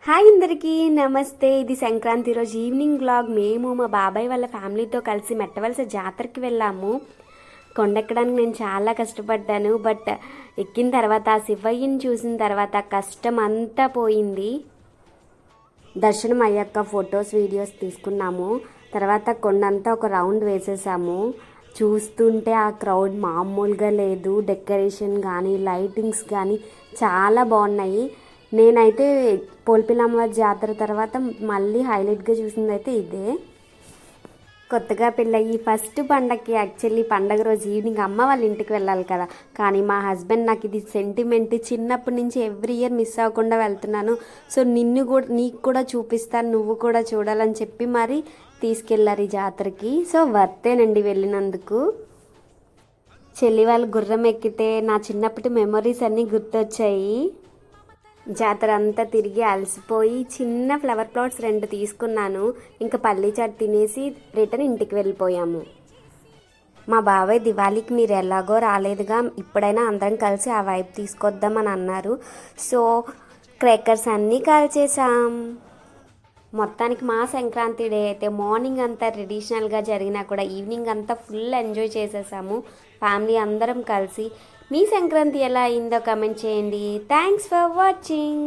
Hi అందరికీ నమస్తే. ఇది సంక్రాంతి రోజు ఈవినింగ్ వ్లాగ్. మేము మా బాబాయ్ వాళ్ళ ఫ్యామిలీతో కలిసి మెట్టవలస జాతరకి వెళ్ళాము. కొండెక్కడానికి నేను చాలా కష్టపడ్డాను. బట్ ఎక్కిన తర్వాత ఆ శివయ్యని చూసిన తర్వాత కష్టం అంతా పోయింది. దర్శనం అయ్యాక ఫొటోస్ వీడియోస్ తీసుకున్నాము. తర్వాత కొండంతా ఒక రౌండ్ వేసేసాము. చూస్తుంటే ఆ క్రౌడ్ మామూలుగా లేదు. డెకరేషన్ కానీ లైటింగ్స్ కానీ చాలా బాగున్నాయి. నేనైతే పోల్పిలమ్మ జాతర తర్వాత మళ్ళీ హైలైట్గా చూసింది అయితే ఇదే. కొత్తగా పెళ్ళయి ఫస్ట్ పండగకి యాక్చువల్లీ పండగ రోజు ఈవినింగ్ అమ్మ వాళ్ళ ఇంటికి వెళ్ళాలి కదా, కానీ మా హస్బెండ్ నాకు ఇది సెంటిమెంట్, చిన్నప్పటి నుంచి ఎవ్రీ ఇయర్ మిస్ అవ్వకుండా వెళ్తున్నాను, సో నీకు కూడా చూపిస్తాను, నువ్వు కూడా చూడాలని చెప్పి మరి తీసుకెళ్ళారు ఈ జాతరకి. సో వర్తేనండి వెళ్ళినందుకు. చెల్లి వాళ్ళు గుర్రం ఎక్కితే నా చిన్నప్పటి మెమరీస్ అన్నీ గుర్తొచ్చాయి. జాతర అంతా తిరిగి అలసిపోయి చిన్న ఫ్లవర్ ప్లాట్స్ 2 తీసుకున్నాను. ఇంకా పల్లి చాట్ తినేసి రిటర్న్ ఇంటికి వెళ్ళిపోయాము. మా బాబాయ్ దివాళీకి మీరు ఎలాగో రాలేదుగా, ఇప్పుడైనా అందరం కలిసి ఆ వైపు తీసుకొద్దామని అన్నారు. సో క్రేకర్స్ అన్నీ కాల్చేసాం. మొత్తానికి మా సంక్రాంతి డే అయితే మార్నింగ్ అంతా ట్రెడిషనల్గా జరిగినా కూడా ఈవినింగ్ అంతా ఫుల్ ఎంజాయ్ చేసేసాము ఫ్యామిలీ అందరం కలిసి. మీ సంక్రాంతి ఎలా అయిందో కమెంట్ చేయండి. Thanks for watching.